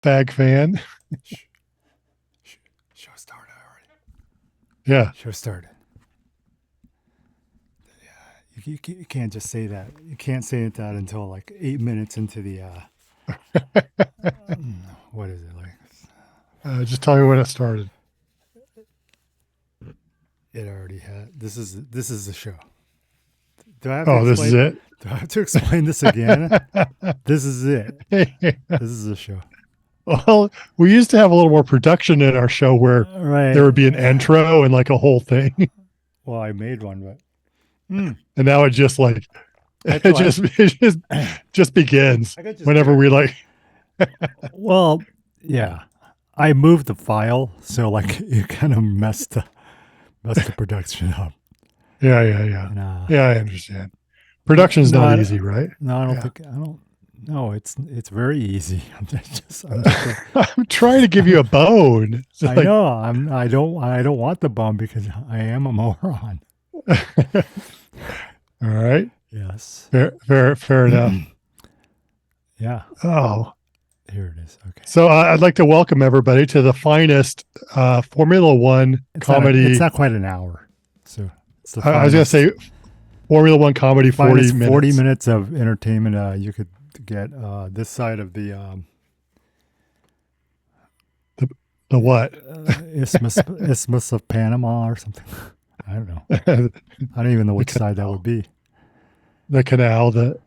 Fag fan. Shh, shh, show started already. Yeah. Show started. You can't just say that. You can't say that until like 8 minutes into the. What is it like? Just tell me when it started. It already had. This is the show. Do I have to Oh, this is explain? it. Do I have to explain this again? This is it. This is the show. Well, we used to have a little more production in our show where there Right. would be an intro and like a whole thing. Well, I made one, but And now it just like I have to it like. just begins I could just whenever do. we like. Well, yeah. I moved the file, so like it kind of messed the production up. Yeah. And Yeah, I understand. Production's no, not easy, right? no, I don't Yeah. think I don't. No, it's very easy. I'm just. I'm trying to give you a bone. It's I like know. I don't want the bum because I am a moron. all right. Yes. Fair enough. Yeah. Oh, Here it is. Okay. so I'd like to welcome everybody to the finest Formula One It's comedy. not quite an hour, so it's the I was going to finest say Formula One comedy 40 finest 40 minutes. minutes of entertainment you could get this side of the The what? Isthmus of Panama or something. I don't know. the I don't even know which side that would canal. be. The canal, the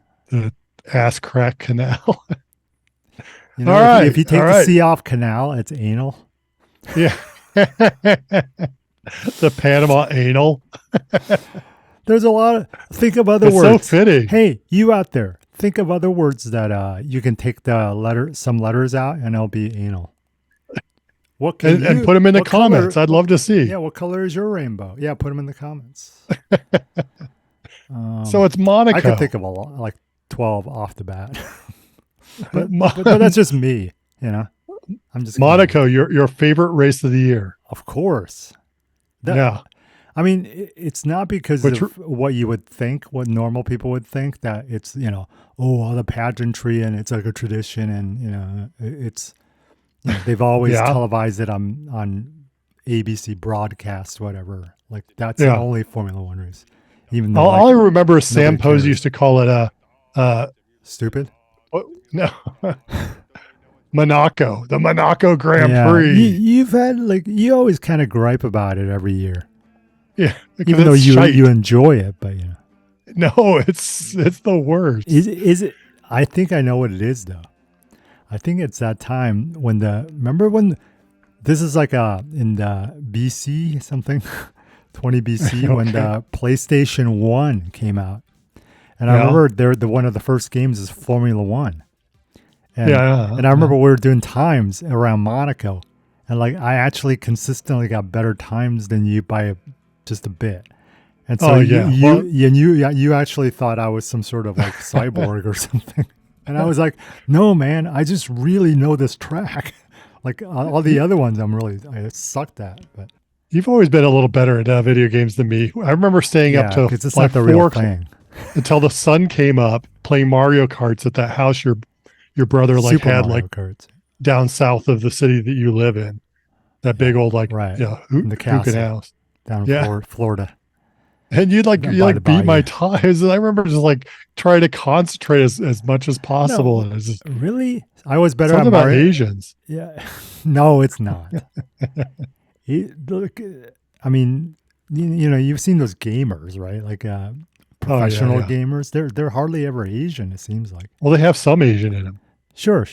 ass crack canal. You All know, if right. you All take the right. C off canal, it's anal. Yeah. The Panama anal. There's a lot of think of other It's so words. fitting. Hey, you out there, think of other words that you can take some letters out and it'll be anal. What can And you? put them in the What color? comments. I'd love to see. Yeah, what color is your rainbow? Yeah, put them in the comments. So it's I could think Monaco. of a lot, like 12 off the bat, but but Mo- but that's just me. You know, I'm just gonna. Monaco, your favorite race of the year. Of course, that Yeah. I mean, it's not because Which of what you would think, what normal people would think that it's oh, all the pageantry and it's like a tradition and it's they've always yeah. televised it on ABC broadcast whatever. Like that's the Yeah. only Formula One race, even though All like I remember is Sam nobody Posey cares. used to call it a Stupid. no Monaco, the Monaco Grand Yeah, Prix. you've had like you always kind of gripe about it every year, Yeah, because even though it's you shite. enjoy it. But No, it's the worst. is it? I think I know what it is though. I think it's that time when remember when this is like in the BC something 20 BC when Okay. the PlayStation 1 came out. And I Yeah. remember the one of the first games is Formula 1. And Yeah. and I remember we were doing times around Monaco and like I actually consistently got better times than you by just a bit. And so Oh yeah. Well, you actually thought I was some sort of like cyborg or something. And I was like, no, man, I just really know this track. Like all the other ones, I sucked at. But you've always been a little better at video games than me. I remember staying up yeah, to because it's like not the real 4 o'clock thing. until the sun came up, playing Mario Karts at that house your brother like Super had like Mario Kart down south of the city that you live in. That big Yeah, old like right. In the hookah castle house. down in Yeah. Florida, And down you by the like beat my bayou. times. And I remember just like trying to concentrate as much as possible. No, And it's just really, I was better something at about Mario. Asians. Yeah, no, it's not. Look, I mean, you've seen those gamers, right? Like Oh yeah, professional yeah. gamers. They're hardly ever Asian. It seems like. Well, they have some Asian in them. Sure,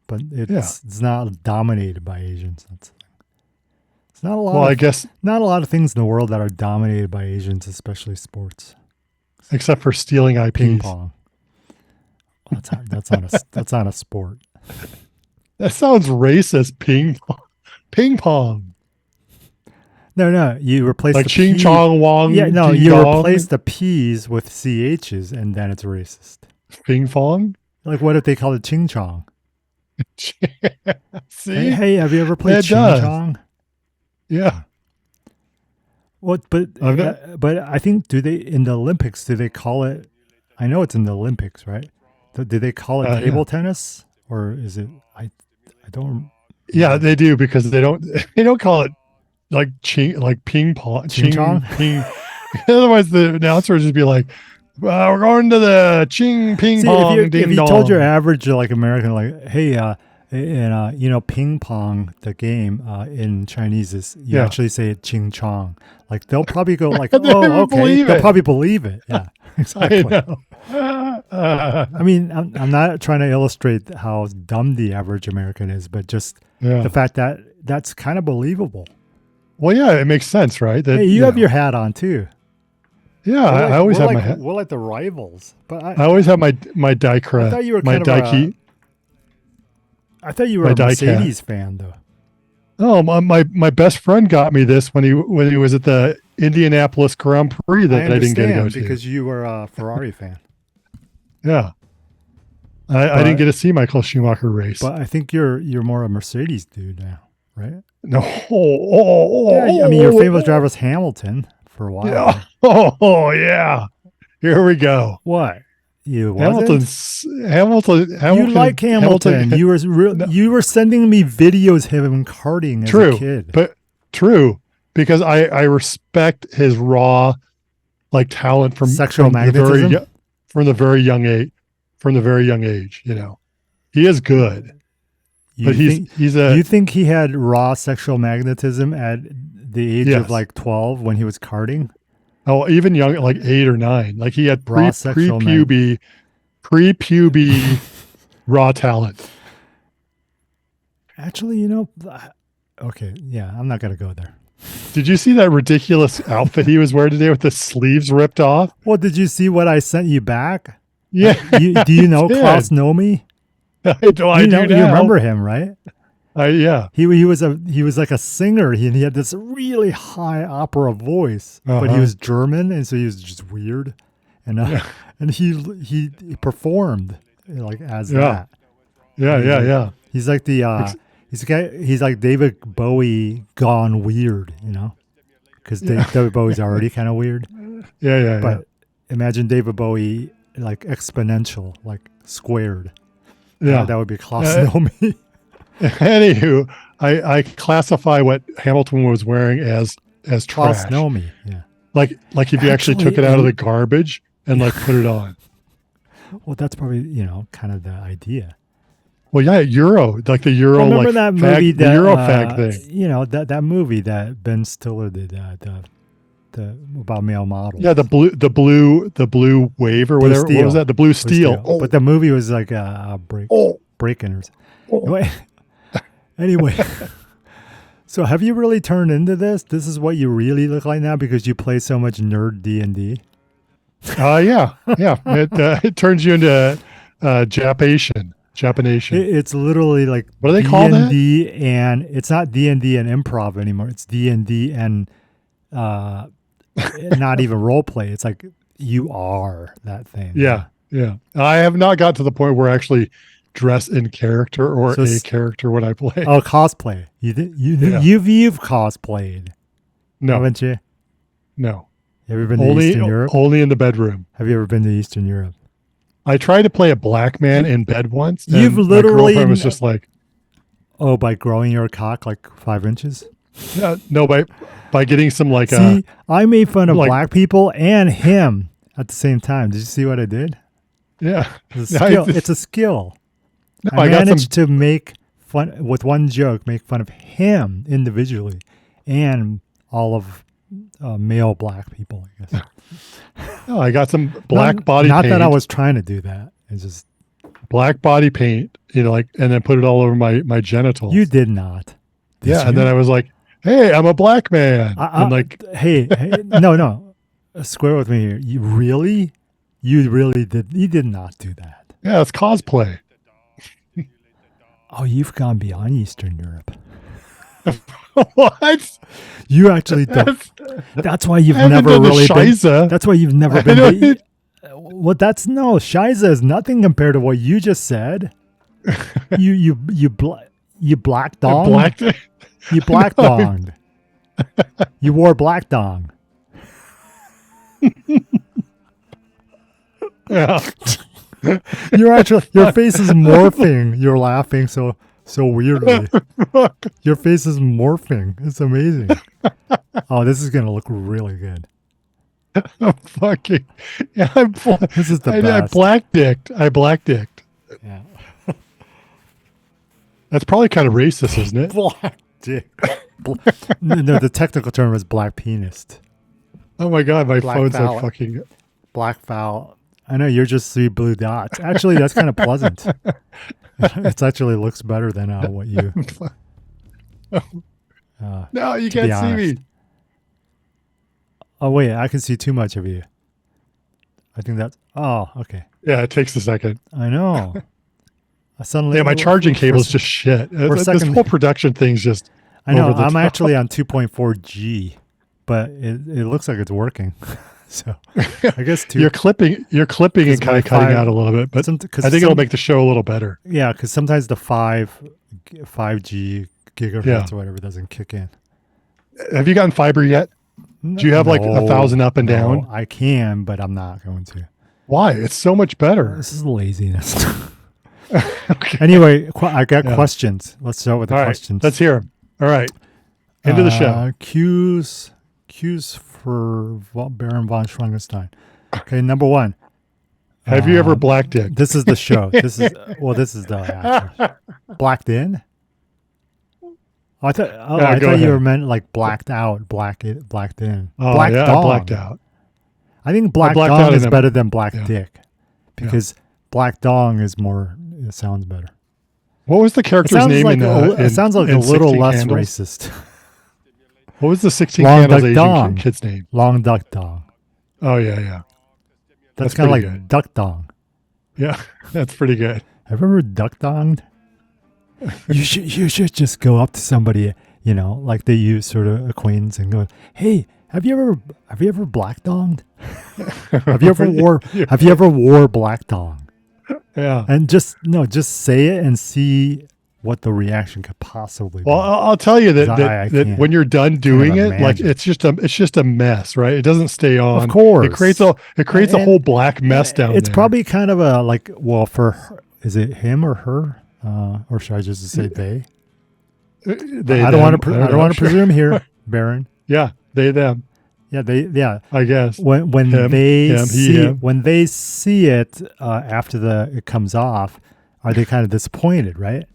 but Yeah. it's not dominated by Asians. It's not a Well, lot I of guess not a lot of things in the world that are dominated by Asians, especially sports. except for stealing Ping IPs. pong. That's not a sport. That sounds racist. Ping pong. No, you replace Like the ching P. chong wong Yeah, no, ding you dong replace the P's with CH's, and then it's racist. ping pong. Like, what if they call it ching chong? Hey, See? hey, have you ever played It ching does. chong? Yeah. What? I've not, But I think do they in the Olympics? Do they call it? I know it's in the Olympics, right? Do they call it yeah. table tennis or is it? I don't. Yeah, they do because they don't call it like ping pong, Ching chong? ping. Otherwise, the announcer would just be like, we're going to the ching ping See, pong if ding you dong. told your average like American, like, hey, and ping pong, the game in Chinese is you Yeah. actually say it ching chong. Like they'll probably go like, They oh, would okay. believe They'll it. probably believe it. Yeah, I exactly. know. I mean, I'm not trying to illustrate how dumb the average American is, but just Yeah. the fact that that's kind of believable. Well, yeah, it makes sense, right? That, Hey, you have your hat on too. Yeah, I always have my hat. We're like the rivals, but I always have my Dicra. I thought you were my kind of Dike. I thought you were My a die Mercedes fan, though. Oh, my best friend got me this when he was at the Indianapolis Grand Prix that I didn't get to go to. Because you were a Ferrari fan. Yeah, I didn't get to see Michael Schumacher race. But I think you're more a Mercedes dude now, right? No, Yeah, I mean your favorite driver was Hamilton for a while. Yeah. Yeah. Here we go. What? You Hamilton. You like Hamilton. You were sending me videos of him karting as a kid. But true, because I respect his raw like talent from sexual magnetism from the very young age. You know, he is good. You think he had raw sexual magnetism at the age of like 12 when he was karting? Oh, even young, like 8 or 9. Like he had pre-puberty raw talent. Actually, okay, yeah, I'm not gonna go there. Did you see that ridiculous outfit he was wearing today with the sleeves ripped off? Well, did you see what I sent you back? Yeah. Do you know Klaus Nomi? I do now. You remember him, right? Yeah. He was like a singer. He had this really high opera voice, but he was German, and so he was just weird. And and he performed like as that. Yeah. He's like he's like David Bowie gone weird, because David Bowie's already kind of weird. Yeah. But imagine David Bowie like exponential, like squared. Yeah, that would be Klaus Nomi. Anywho, I classify what Hamilton was wearing as trash. Klaus Nomi, yeah. Like if you actually took it out of the garbage and like put it on. Well, that's probably kind of the idea. Well, yeah, like the Euro. Remember like that movie, the Euro fag thing. That movie that Ben Stiller did, the about male models. Yeah, the blue wave or whatever. What was that? The blue steel. Oh. But the movie was like a break-in or something. Anyway, so have you really turned into this? This is what you really look like now because you play so much nerd D&D? Yeah. It turns you into Japanation. It's literally like what do they call that? D&D, and it's not D&D and improv anymore. It's D&D and not even role play. It's like you are that thing. Yeah. I have not got to the point where I actually dress in character or a character when I play. Oh, cosplay. You've cosplayed. No. Haven't you? No. Have you ever been to Eastern Europe? Only in the bedroom. Have you ever been to Eastern Europe? I tried to play a black man in bed once. You've literally... My girlfriend was just like... Oh, by growing your cock like 5 inches? No, by getting some like... See, I made fun of black people and him at the same time. Did you see what I did? Yeah. It's a skill. No, I managed to make fun, with one joke, make fun of him individually and all of male black people, I guess. No, I got some black body paint. Not that I was trying to do that. It's just... Black body paint, and then put it all over my genitals. You did not. And then I was like, hey, I'm a black man. Hey, no. Square with me here. You really did. You did not do that. Yeah, it's cosplay. Oh, you've gone beyond Eastern Europe. What? You actually don't. That's why you've never really been. That's why you've never been. Well, Shiza is nothing compared to what you just said. You black dong. You black donged. You wore black dong. Yeah. Your face is morphing. You're laughing so so weirdly. Your face is morphing. It's amazing. Oh, this is gonna look really good. I'm fucking. Yeah, this is the I best. I black dicked. Yeah. That's probably kind of racist, isn't it? Black dick. No, the technical term is black penis. Oh my god, my Black phone's foul. like fucking. Black foul. I know you're just 3 blue dots. Actually, that's kind of pleasant. It actually looks better than what you. No, you can't see me. Oh wait, I can see too much of you. I think that's. Oh, okay. Yeah, it takes a second. I know. I suddenly. Yeah, my charging cable's just shit. This whole production thing's just. I know. I'm actually on 2.4G, but it looks like it's working. So I guess you're clipping and kind of cutting out a little bit, but I think it'll make the show a little better. Yeah, because sometimes the 5G gigahertz or whatever doesn't kick in. Have you gotten fiber yet? Do you have like 1,000 up and down? I can, but I'm not going to. Why? It's so much better. This is laziness. Okay. Anyway, I got questions. Let's start with the questions. Let's hear them. All right. Into the show. Cues for Baron von Schwangenstein. Okay, number 1. Have you ever blacked in? This is the show. This is the actual. Blacked in? I thought you were meant like blacked out, blacked in. Oh, black yeah, dong. I blacked out. I think black dong is better than black dick because black dong is more. It sounds better. What was the character's name it sounds like a little less racist. What was the 16 Long Candles Duck Asian Dong. kid's name? Long Duck Dong. Oh, yeah. That's kind of like good. Duck Dong. Yeah, that's pretty good. Have you ever duck donged? You should just go up to somebody, like they use sort of acquaintance and go, "Hey, have you ever black donged? Have you ever wore black dong?" Yeah. And just say it and see what the reaction could possibly be. Well, I'll tell you that when you're done doing it, like it's just a mess, right? It doesn't stay on. Of course, it creates a whole black mess down there. It's probably kind of a for her, is it him or her, or should I just say they? I don't want to presume here, Baron. Yeah, they them. Yeah, they. I guess when they see it after it comes off, are they kind of disappointed, right?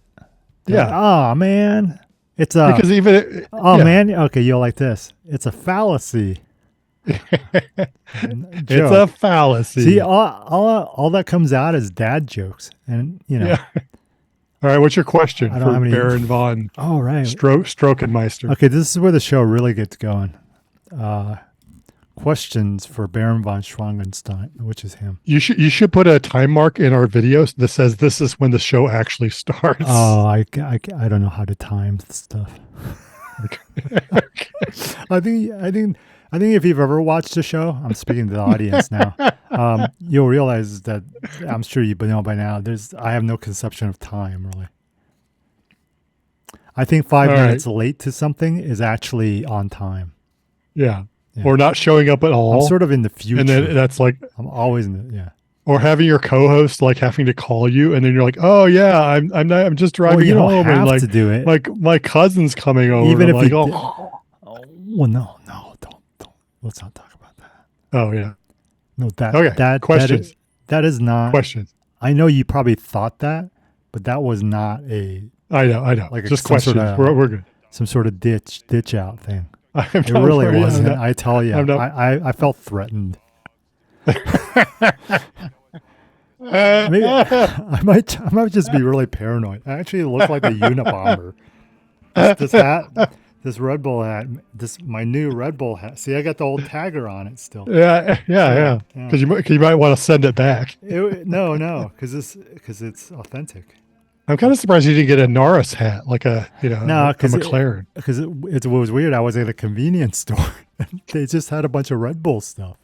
Yeah. Like, oh man, it's a because even man. Okay, you'll like this. It's a fallacy. It's a fallacy. See, all that comes out is dad jokes, and Yeah. All right, what's your question for Baron von? Oh, right, Strokenmeister. Okay, this is where the show really gets going. Questions for Baron von Schwangenstein, which is him. You should put a time mark in our videos that says this is when the show actually starts. Oh, I don't know how to time stuff. Okay. I think if you've ever watched the show, I'm speaking to the audience now. You'll realize that I'm sure you know by now. I have no conception of time really. I think 5 minutes late to something is actually on time. Yeah. Or not showing up at all. I'm sort of in the future. And then that's like I'm always in the Or having your co-host like having to call you, and then you're like, "Oh yeah, I'm just driving you home." Don't have and like to do it. Like my cousin's coming over. Even if like, well, no, don't. Let's not talk about that. Oh yeah. No, questions. That is not questions. I know you probably thought that, but that was not a. I know. Like just questions. We're good. Some sort of ditch out thing. It really wasn't. I tell you, I felt threatened. Maybe, I might just be really paranoid. I actually look like a Unabomber. This hat, this Red Bull hat, my new Red Bull hat. See, I got the old tagger on it still. Yeah. Because you might want to send it back. No, because it's authentic. I'm kind of surprised you didn't get a Norris hat, like a McLaren. Because it was weird. I was at a convenience store. They just had a bunch of Red Bull stuff.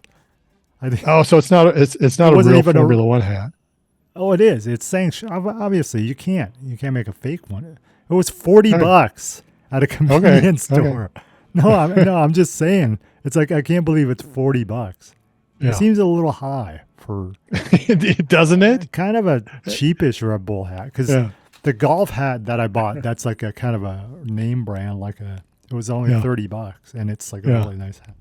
So it's not a real Formula One hat. Oh, it is. It's saying obviously you can't make a fake one. It was $40 at a convenience store. Okay. No, I'm just saying. It's like I can't believe it's $40. Yeah. It seems a little high for. Doesn't it? Kind of a cheapish Red Bull hat because The golf hat that I bought, that's like a kind of a name brand, it was only $30 and it's like a really nice hat.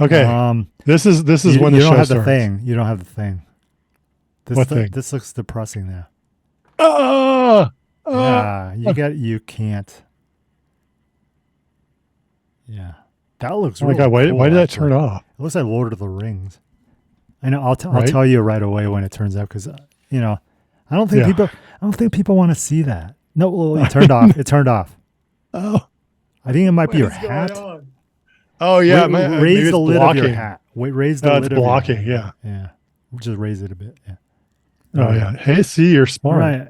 Okay. This is when the you show don't have starts. the thing. You don't have the thing. What thing? This looks depressing now. You can't. Yeah. That looks Oh my really God, cool, why did that actually. turn off? It looks like Lord of the Rings. I know. I'll tell you right away when it turns out because I don't think people want to see that. No, well, it turned off. It turned off. Oh, I think it might be your hat. Oh yeah, raise the lid of your hat. Wait, raise the lid of your hat. Yeah. Yeah. Just raise it a bit. Yeah. Oh yeah. Hey, see, you're smart. Right.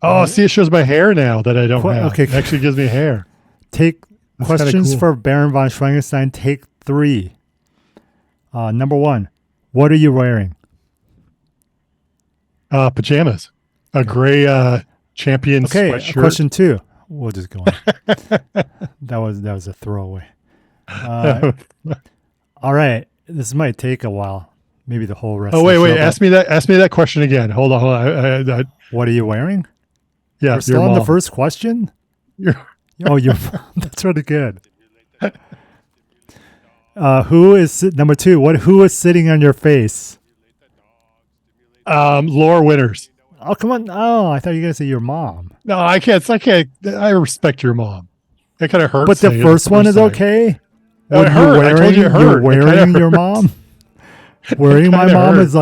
Oh, see, it shows my hair now that I don't have. Okay. It actually gives me hair. Take That's questions cool. for Baron von Schweinstein. Take 3. Number 1, what are you wearing? Pajamas. A gray champion sweatshirt. Question 2. We'll just go on. That was a throwaway. All right. This might take a while. Maybe the whole rest. Oh wait! Ask me that question again. Hold on. What are you wearing? Yeah, we're still on the first question. You're that's really good. Who is number 2? Who is sitting on your face? Laura Winters. Oh, come on! Oh, I thought you were gonna say your mom. No, I can't. I respect your mom. It kind of hurts. But the first one is okay. What are you wearing? I told you it hurt. You're wearing your mom. Wearing my mom is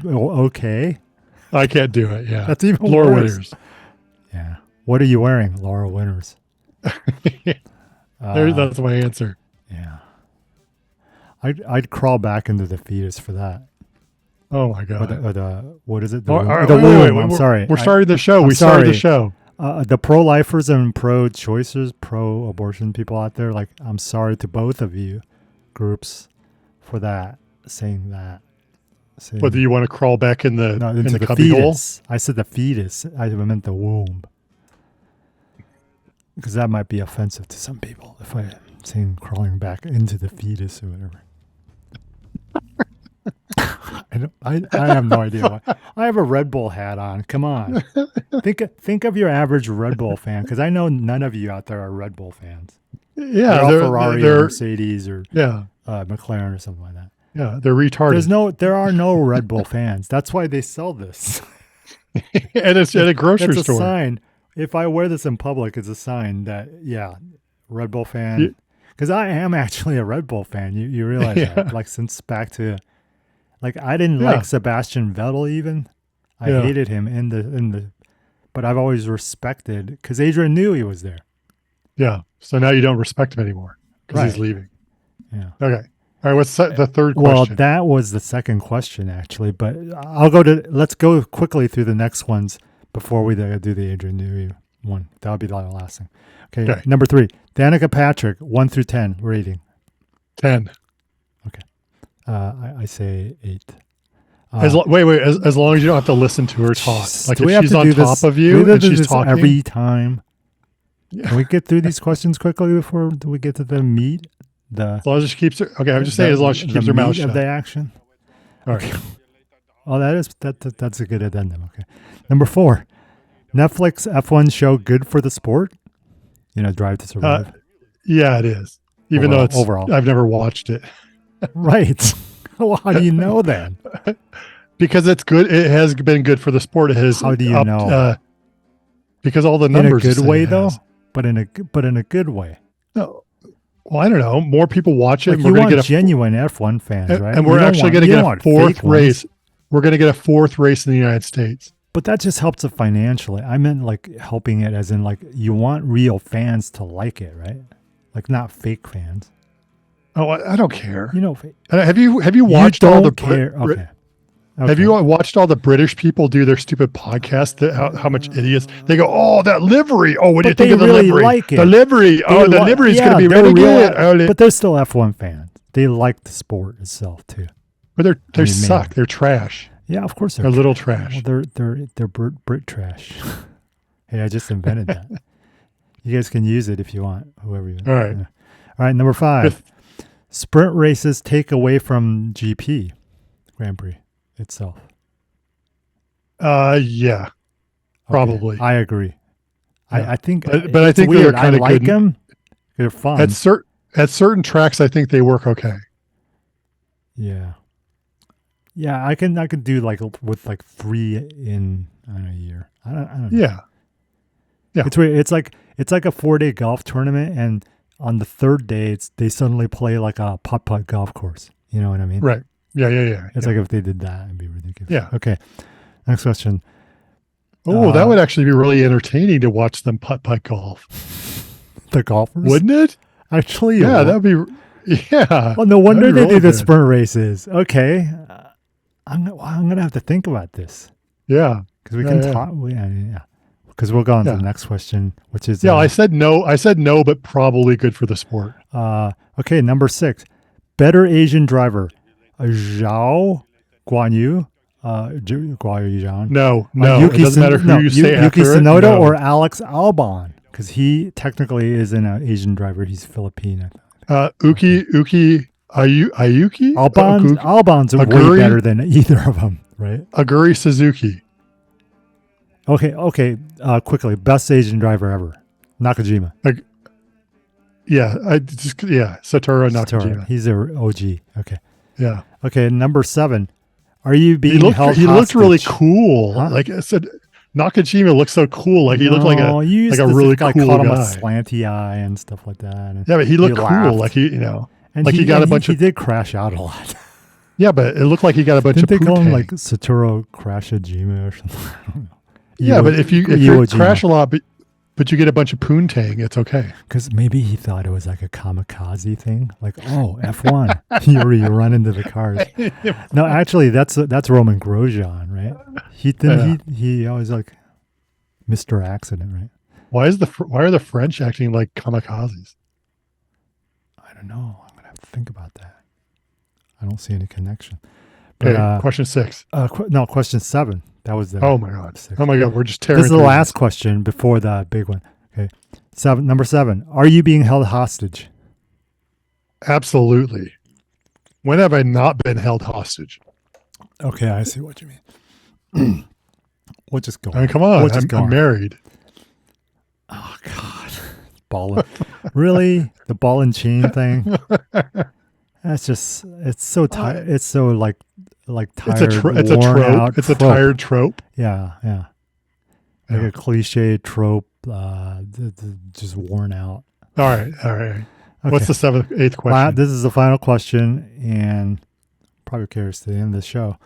okay. I can't do it. Yeah, that's even Laura worse. Winters. Yeah. What are you wearing, Laura Winters? That's my answer. Yeah. I'd crawl back into the fetus for that. Oh my God. What is it? The womb. I'm sorry. We're starting the show. We started the show. The pro-lifers and pro-choicers, pro-abortion people out there, I'm sorry to both of you groups for that, saying that. Whether you want to crawl back into the cubby fetus. Hole? I said the fetus. I meant the womb. Because that might be offensive to some people if I'm saying crawling back into the fetus or whatever. I have no idea why. I have a Red Bull hat on. Come on. Think of your average Red Bull fan, because I know none of you out there are Red Bull fans. Yeah, they're Ferrari or Mercedes or McLaren or something like that. Yeah, they're retarded. There are no Red Bull fans. That's why they sell this. And it's at a grocery store. It's a sign. If I wear this in public, it's a sign that Red Bull fan. Because I am actually a Red Bull fan. You realize that? Since back to. I didn't like Sebastian Vettel even. I hated him in the but I've always respected because Adrian knew he was there. Yeah. So now you don't respect him anymore because he's leaving. Yeah. Okay. All right. What's the third question? Well, that was the second question actually, but let's go quickly through the next ones before we do the Adrian Newey one. That'll be the last thing. Okay. Number 3, Danica Patrick, 1 through 10 rating. 10. Okay. I say 8. As long as you don't have to listen to her talk. If she's on top of you and she's talking every time. Yeah. Can we get through these questions quickly before we get to the meat? As long as she keeps her. Okay, I'm just saying as long as she keeps her mouth shut. Of the action. All right. Oh, that's a good addendum. Okay. Number 4, Netflix F1 show good for the sport. Drive to Survive. Yeah, it is. Even though I've never watched it. Right. Well, how do you know then? Because it's good. It has been good for the sport. It has. How do you know? Because all the numbers. In a good way, though. But in a good way. No. Well, I don't know. More people watch it. And we're going to get genuine F1 fans, right? And we're actually going to get a 4th race. We're going to get a 4th race in the United States. But that just helps it financially. I meant helping it as in you want real fans to like it, right? Not fake fans. Oh, I don't care. Have you watched all the Okay. Have you watched all the British people do their stupid podcast? How much idiots they go. Oh, that livery. Oh, what do you think of the livery? Like it. The livery. The livery is going to be really good. But they're still F1 fans. They like the sport itself too. But they suck. They're trash. Yeah, of course they're little trash. Well, they're Brit trash. Hey, I just invented that. You guys can use it if you want. Whoever you. All right. All right. Number 5. Sprint races take away from GP Grand Prix itself. Yeah. Probably. I agree. Yeah. I think, but I think weird. they're kind of like good. Them. They're fun. At certain tracks, I think they work okay. Yeah. Yeah, I can do like with like 3 in a year. I don't know. Yeah. It's weird. It's like a 4-day golf tournament, and on the 3rd day, they suddenly play like a putt golf course. You know what I mean? Right. Yeah. It's like if they did that, it'd be ridiculous. Yeah. Okay. Next question. Oh, that would actually be really entertaining to watch them putt golf. The golfers, wouldn't it? Actually, yeah, that'd be. Yeah. Well, no wonder they do the sprint races. Okay. I'm gonna have to think about this. Yeah, because we can talk. Yeah, because we'll go on to the next question, which is I said no. I said no, but probably good for the sport. Okay, number 6, better Asian driver, Zhao Guanyu, Guanyu. No, Yuki, it doesn't matter who you say Yuki after Tsunoda or Alex Albon, because he technically isn't an Asian driver. He's Filipino. Uki Ayuki? Albon's way better than either of them, right? Aguri Suzuki. Okay. Quickly, best Asian driver ever, Nakajima. Satoru Nakajima. He's an OG. Okay. Yeah. Okay, number 7. Are you being held hostage? He looked really cool. Huh? Like I said, Nakajima looked so cool. Like he looked like a really cool guy. Caught him a slanty eye and stuff like that. And yeah, but he looked cool. Like he got a bunch of. He did crash out a lot. Yeah, but it looked like he got a bunch of. Didn't they call him like Satoru Crashajima or something? I don't know. Yeah, but if you crash a lot, but you get a bunch of poontang, it's okay. Because maybe he thought it was like a kamikaze thing, like F1, you run into the cars. No, actually, that's Roman Grosjean, right? He always like Mr. Accident, right? Why are the French acting like kamikazes? I don't know. I'm gonna have to think about that. I don't see any connection. But, okay, question 6. No, question 7. That was the. Oh my god! 6. Oh my god! We're just tearing. This is the last question before the big one. Okay, number 7. Are you being held hostage? Absolutely. When have I not been held hostage? Okay, I see what you mean. We'll just go. I mean, come on. I'm married. Oh god, ball. Really, the ball and chain thing. That's just. It's so tired. It's so like tired. It's a trope. It's a tired trope. Yeah. Like a cliche trope, just worn out. All right. Okay. What's the 8th question? This is the final question, and probably carries to the end of the show.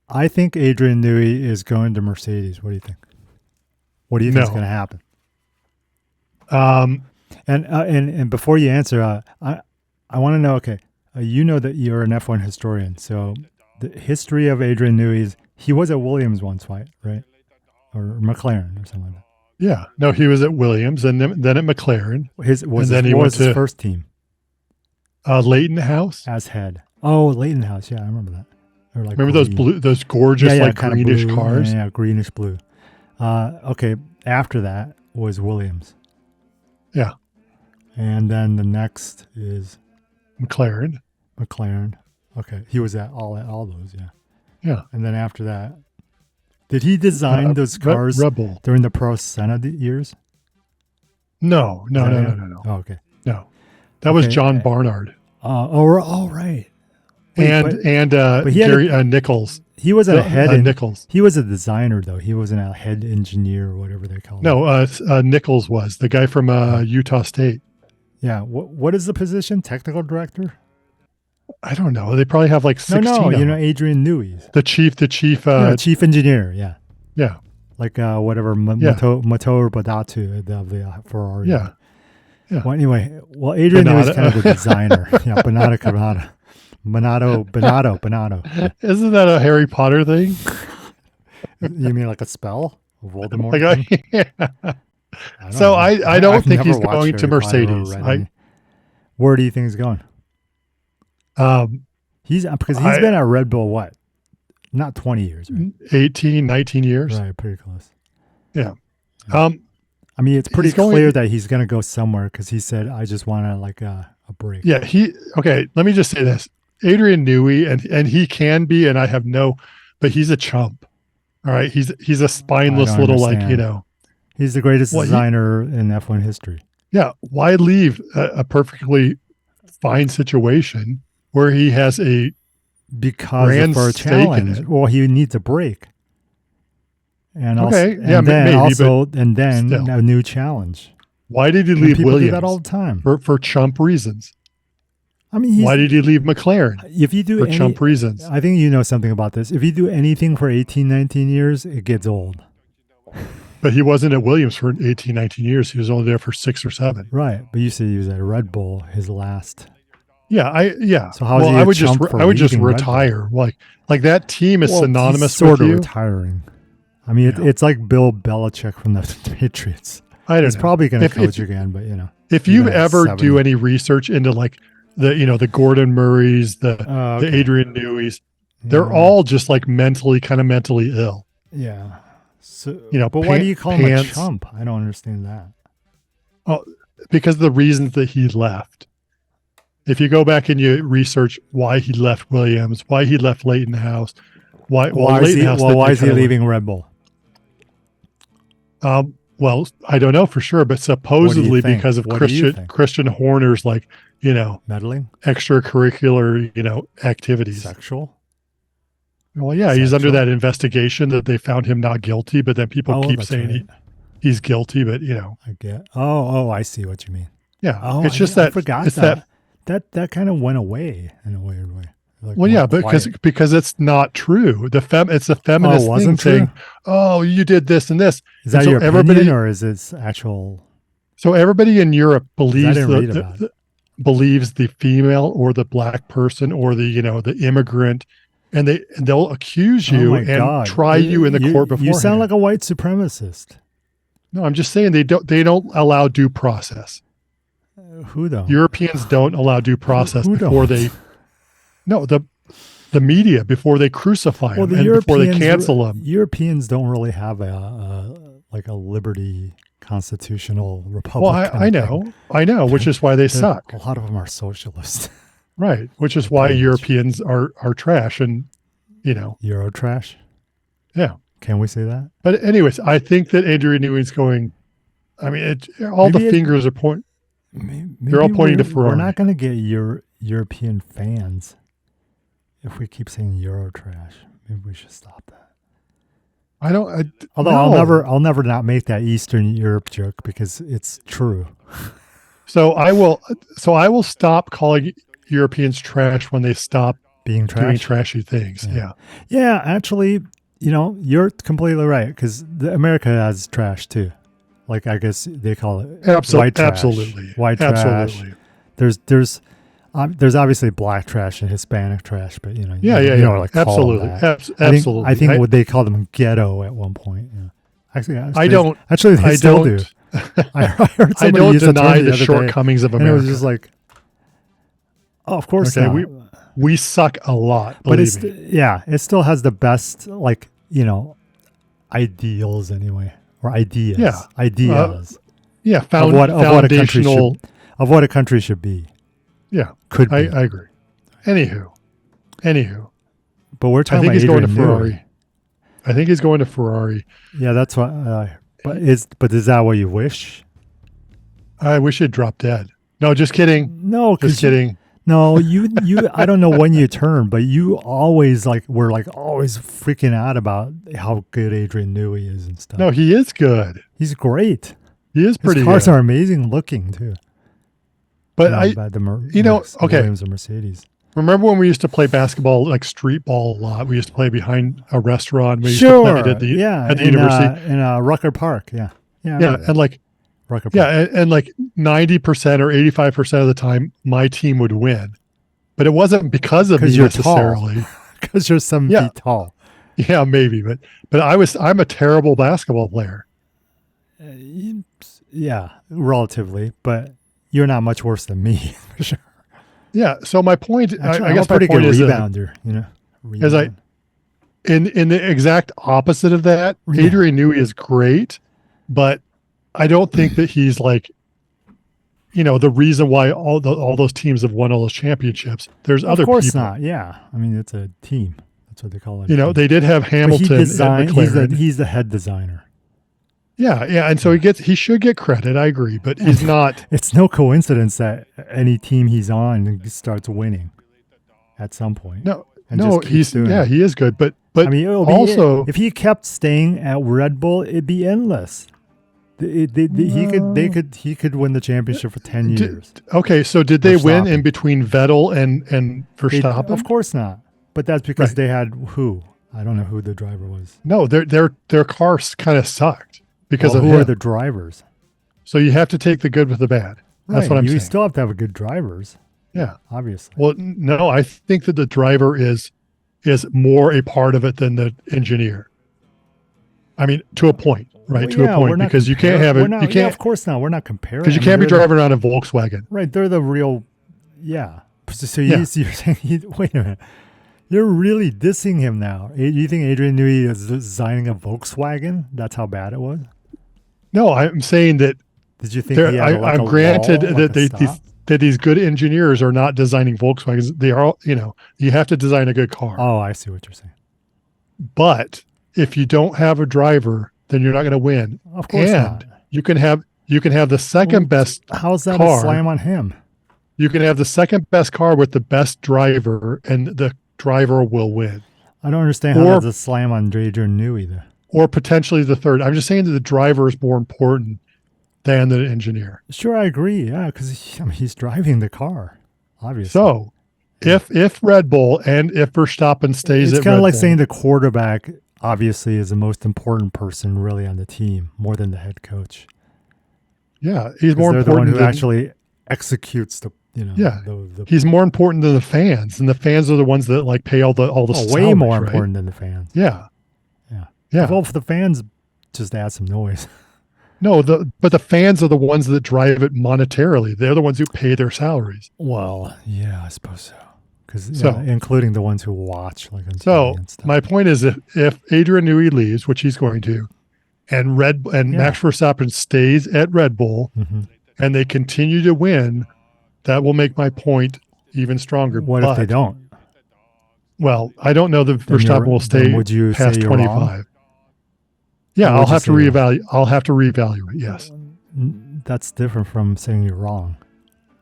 I think Adrian Newey is going to Mercedes. What do you think? What do you think is going to happen? And before you answer, I want to know. Okay, you know that you're an F1 historian, so the history of Adrian Newey is he was at Williams once, right? Or McLaren or something like that. Yeah, no, he was at Williams and then at McLaren. What was his first team? Leighton House as head. Oh, Leighton House. Yeah, I remember that. Or like remember those gorgeous greenish blue, cars? Yeah, greenish blue. Okay, after that was Williams. Yeah. And then the next is McLaren. Okay, he was at all those. Yeah. Yeah. And then after that, did he design those cars during the Pro Senna years? No. Oh, okay. No, that was John Barnard. Right. But Gary Nichols. He wasn't a head Nichols. He was a designer though. He wasn't a head engineer or whatever they call him. No, Nichols was the guy from Utah State. Yeah. What is the position? Technical director? I don't know. They probably have like 16. No. You know Adrian Newey. The chief. Chief engineer. Yeah. Yeah. Like whatever Motor Badatu of the Ferrari. Yeah. Well, anyway, Adrian Newey is kind of the designer. Yeah. Bonato. Isn't that a Harry Potter thing? You mean like a spell? Voldemort? I don't think he's going to Mercedes. Where do you think he's going? He's been at Red Bull what? Not 20 years, right? 18, 19 years. Right, pretty close. Yeah. I mean, it's pretty clear that he's going to go somewhere because he said, "I just want a break." Yeah. Let me just say this: Adrian Newey, and he can be, and I have but he's a chump. All right, he's a I spineless don't little understand. He's the greatest designer in F1 history. Yeah, why leave a perfectly fine situation where he has a because for a challenge? Well, he needs a break. And also, and then maybe, also, and then still. a new challenge. Why did he leave people Williams? Do that all the time for chump reasons. I mean, why did he leave McLaren? If you do for chump reasons, I think you know something about this. If you do anything for 18, 19 years, it gets old. But he wasn't at Williams for 18, 19 years. He was only there for 6 or 7. Right, but you said he was at Red Bull his last. Yeah. So how is he I would just retire. Like that team is synonymous sort with of you. Retiring. I mean, it's like Bill Belichick from the Patriots. He's probably going to coach again, but if you ever do any research into like the Gordon Murrays, the Adrian Newey's, they're all just like mentally ill. Yeah. So, but why do you call him a chump? I don't understand that. Oh, because of the reasons that he left. If you go back and you research why he left Williams, why he left Leighton House, why is he leaving Red Bull? Well, I don't know for sure, but supposedly because of Christian Horner's meddling, extracurricular, activities. Sexual. Well, yeah, he's under that investigation that they found him not guilty, but then people keep saying he's guilty, but I get. Oh, I see what you mean. Yeah. Oh, it's just that I forgot it's that kind of went away in a weird way. Like, well, yeah, because it's not true. It's a feminist thing saying, "Oh, you did this and this." Is that your opinion, or is it actual? So everybody in Europe believes believes the female or the black person or the immigrant, and they'll accuse you and try you in the court beforehand. You sound like a white supremacist. No, I'm just saying they don't allow due process. Who don't? Europeans don't allow due process before they. No, the media before they crucify them and before they cancel them. Europeans don't really have a liberty constitutional republic. Well, I know, which is why they suck. A lot of them are socialists. Right, which is why Europeans are trash and Euro trash. Yeah, can we say that? But anyways, I think that Adrian Newey's going. I mean, the fingers are pointing. They're all pointing to Ferrari. We're not going to get European fans if we keep saying Euro trash. Maybe we should stop that. I'll never not make that Eastern Europe joke because it's true. So I will stop calling Europeans trash when they stop doing trashy things. Yeah. Actually, you're completely right because America has trash too. Like I guess they call it white trash. Absolutely, white trash. Absolutely. There's obviously black trash and Hispanic trash, but like absolutely, absolutely. I think what they called them ghetto at one point. Yeah. Actually, they still do. I heard somebody I don't deny the shortcomings of America. And it was just like, oh, of course not. We suck a lot, but it still has the best ideals anyway, or ideas. Yeah, ideas. Foundational of what a country should be. Yeah, could be. I agree. Anywho, but we're talking. I think he's going to Ferrari. I think he's going to Ferrari. Yeah, that's what. But is that what you wish? I wish he'd drop dead. No, just kidding. No, just kidding. No, you. I don't know when you turn, but you always were always freaking out about how good Adrian Newey is and stuff. No, he is good. He's great. He is pretty. His cars are amazing looking too. But Williams and Mercedes. Remember when we used to play basketball, like street ball, a lot? We used to play behind a restaurant. We used to play at the university in Rucker Park. Yeah, and Rucker Park. Yeah, and like 90% or 85% of the time, my team would win, but it wasn't because of me necessarily. Because you're 7 feet tall. Yeah, maybe, but I'm a terrible basketball player. Yeah, relatively, but you're not much worse than me for sure. Yeah. So my point, actually, I guess my my point is rebounder, in the exact opposite of that, Adrian Newey is great, but I don't think that he's the reason why all those teams have won all those championships. There's other people. Of course not. Yeah. I mean, it's a team. That's what they call it. You know, they did have Hamilton. He's the head designer. Yeah, and so he should get credit. I agree, but he's not. It's no coincidence that any team he's on starts winning at some point. No, he is good, but I mean, also if he kept staying at Red Bull, it'd be endless. He could win the championship for 10 years. Okay, so did they win in between Vettel and Verstappen? Of course not. But that's because they had who? I don't know who the driver was. No, their cars kind of sucked because of who are the drivers. So you have to take the good with the bad. That's what I'm saying. You still have to have good drivers. Yeah, obviously. Well, no, I think that the driver is more a part of it than the engineer. I mean, to a point, right? Well, to a point, because you can't have it. You can't. Of course not. We're not comparing. Because you can't be driving around a Volkswagen. Right. They're the real. Yeah. So you're saying, wait a minute. You're really dissing him now. You think Adrian Newey is designing a Volkswagen? That's how bad it was? No, I'm saying that. Did you think he had I'm granted that these good engineers are not designing Volkswagens. They are, you have to design a good car. Oh, I see what you're saying. But if you don't have a driver, then you're not going to win. Of course not. You can have the second best How's that car. A slam on him? You can have the second best car with the best driver, and the driver will win. I don't understand how that's a slam on Adrian Newey there. Or potentially the third. I'm just saying that the driver is more important than the engineer. Sure, I agree. Yeah, because he's driving the car, obviously. So, if Red Bull and if Verstappen stays, it's kind of like saying the quarterback obviously is the most important person really on the team, more than the head coach. Yeah, he's more important. The one who actually executes the. He's more important than the fans, and the fans are the ones that pay all the salaries, way more important than the fans. Yeah. Well, for the fans, just add some noise. No, but the fans are the ones that drive it monetarily. They're the ones who pay their salaries. Well, yeah, I suppose so. Because including the ones who watch, on TV and stuff. My point is, if Adrian Newey leaves, which he's going to, and Max Verstappen stays at Red Bull, and they continue to win, that will make my point even stronger. What if they don't? Well, I don't know that Verstappen will stay past 25. Wrong? Yeah, I'll have to reevaluate. I'll have to reevaluate. Yes, that's different from saying you're wrong.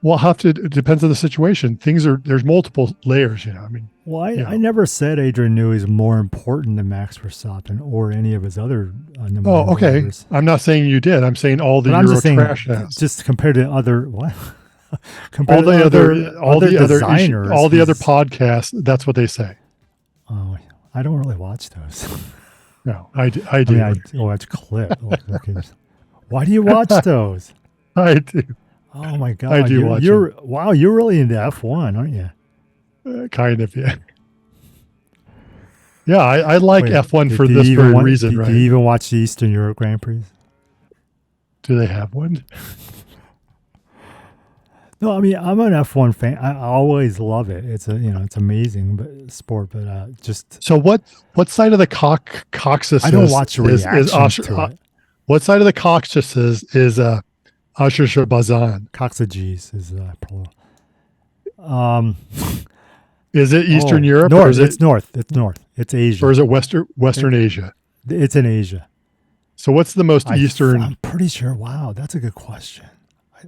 Well, it depends on the situation. There's multiple layers. I mean. Well, I never said Adrian Newey is more important than Max Verstappen or any of his other. Okay. Drivers. I'm not saying you did. I'm saying all the Euro trash has. Just compared to other what? All the other podcasts. That's what they say. Oh, I don't really watch those. No, I do. I watch clips. Why do you watch those? I do. Oh my God! I do watch. You're really into F1, aren't you? Kind of, yeah. Yeah, I like F1 for this very reason, right? Do you even watch the Eastern Europe Grand Prix? Do they have one? No, I mean I'm an F1 fan. I always love it. It's it's amazing sport, but just. So what side of the coccyx? I don't watch reactions to it. What side of the coccyx is Azerbaijan? Coccyges is plural. Is it Eastern Europe? North. Or is it's north. It's north. It's Asia. Or is it Western Asia? It's in Asia. So what's the most eastern? I'm pretty sure. Wow, that's a good question.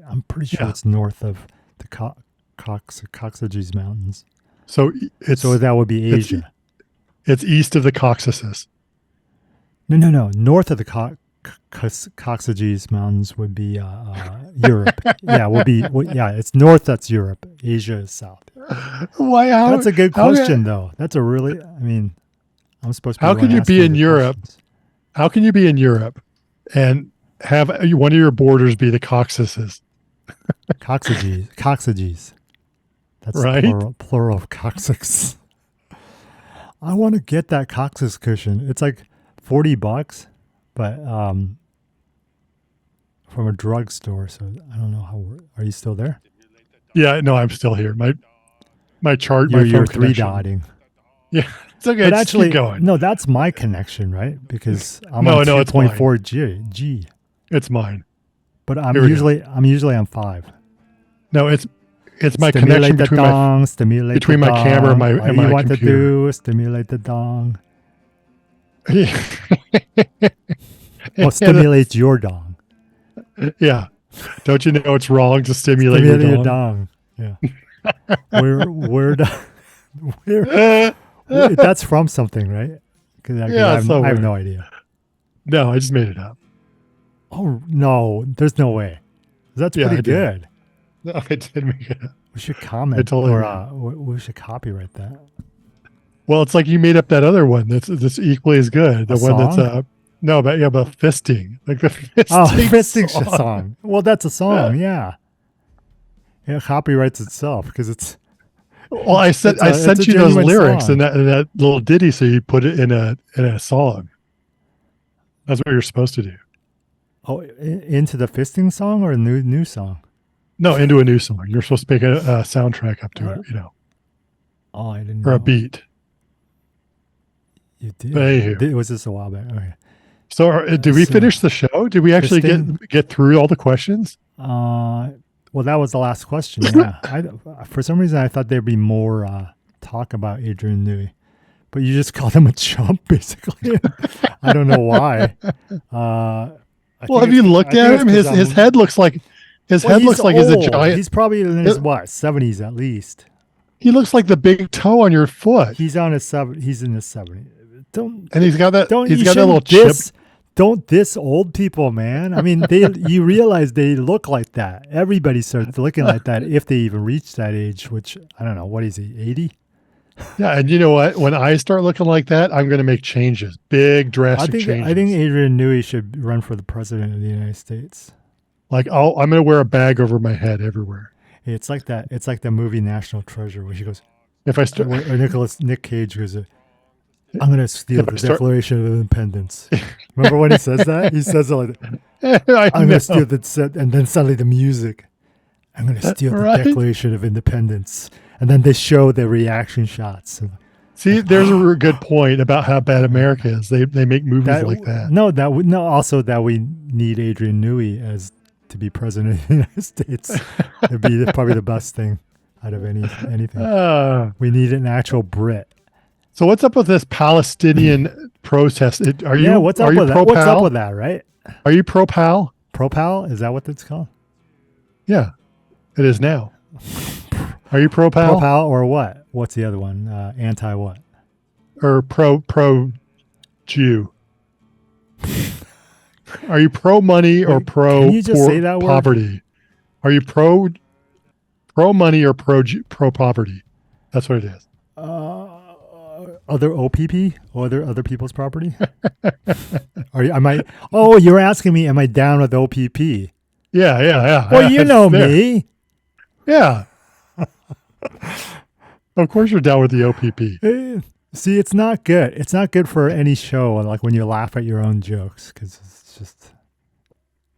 I'm pretty sure it's north of the Coccyges Mountains. So that would be Asia. It's east of the Caucasus. No. North of the Coccyges Mountains would be Europe. It's north. That's Europe. Asia is south. Why? That's a good question, though. That's a really. I mean, I'm supposed to. How can you be in Europe? How can you be in Europe and have one of your borders be the Caucasus? Coccyges. That's right. Plural of coccyx. I want to get that coccyx cushion. It's like $40, but from a drugstore. So I don't know how. Are you still there? Yeah, no, I'm still here. My chart. You're 3-dotting. Yeah, it's okay. But just actually, keep going. No, that's my connection, right? Because I'm on 2.4 G. It's mine. But I'm usually on 5. No, it's it's my connection between my camera and my All my you want computer. to do is stimulate the dong. Well, stimulate your dong. Yeah. Don't you know it's wrong to stimulate your dong? Yeah. Where that's from something, right? Yeah, I have no idea. No, I just made it up. Oh no, there's no way. That's pretty good. No, I did make it up. We should comment we should copyright that. Well, it's like you made up that other one that's equally as good. The one that's about fisting, like the fisting song. Well, that's a song, yeah. It copyrights itself because it's. Well, I sent you those lyrics in that little ditty, so you put it in a song. That's what you're supposed to do. Oh, into the fisting song or a new song? No, into a new song. You're supposed to make a soundtrack up to it, Oh, I didn't. Or a beat. You did. But anywho. Was this a while back? Okay. So, did we finish the show? Did we actually get through all the questions? Well, that was the last question. Yeah. For some reason, I thought there'd be more talk about Adrian Newey, but you just called him a chump, basically. I don't know why. Well, have you looked at him? His head looks like he's a giant. He's probably in his 70s at least. He looks like the big toe on your foot. He's in his 70s. He's got that little chip. Don't diss old people, man. I mean, you realize they look like that. Everybody starts looking like that if they even reach that age, which I don't know. What is he, 80? Yeah, and you know what? When I start looking like that, I'm going to make changes. Big, drastic changes. I think Adrian Newey should run for the president of the United States. Like, I'm going to wear a bag over my head everywhere. It's like that. It's like the movie National Treasure where she goes, if I start, or Nick Cage goes, I'm going to steal the Declaration of Independence. Remember when he says that? He says it like, I'm going to steal the set, and then suddenly the music. I'm going to steal the Declaration of Independence. And then they show the reaction shots. See, there's a good point about how bad America is. They make movies like that. Also that we need Adrian Newey to be president of the United States. It'd be probably the best thing out of anything. We need an actual Brit. So what's up with this Palestinian protest? What's up with that, right? Are you pro-Pal? Pro-Pal? Is that what it's called? Yeah, it is now. Are you pro-Pal? Pro-Pal or what? What's the other one? Anti what? Or pro-Jew? Are you pro-money or pro-poverty? Are you pro-money or pro-poverty? That's what it is. Other OPP? Other people's property? You're asking me, am I down with OPP? Yeah. Well, you know me. Yeah. Of course you're down with the OPP. See, it's not good. It's not good for any show, like when you laugh at your own jokes, because it's just...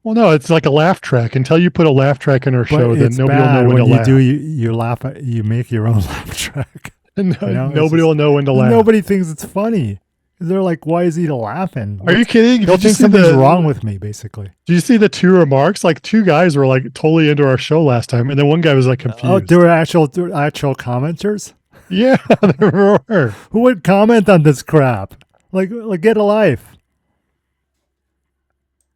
Well, no, it's like a laugh track. Until you put a laugh track in our show, then nobody will know when to laugh. You laugh at, you make your own laugh track. Nobody will know when to laugh. Nobody thinks it's funny. They're like, why is he laughing? Are you kidding? They'll think something's wrong with me, basically. Do you see the two remarks? Like, two guys were like totally into our show last time, and then one guy was like confused. Oh, there were actual commenters? Yeah, there were. Who would comment on this crap? Like get a life.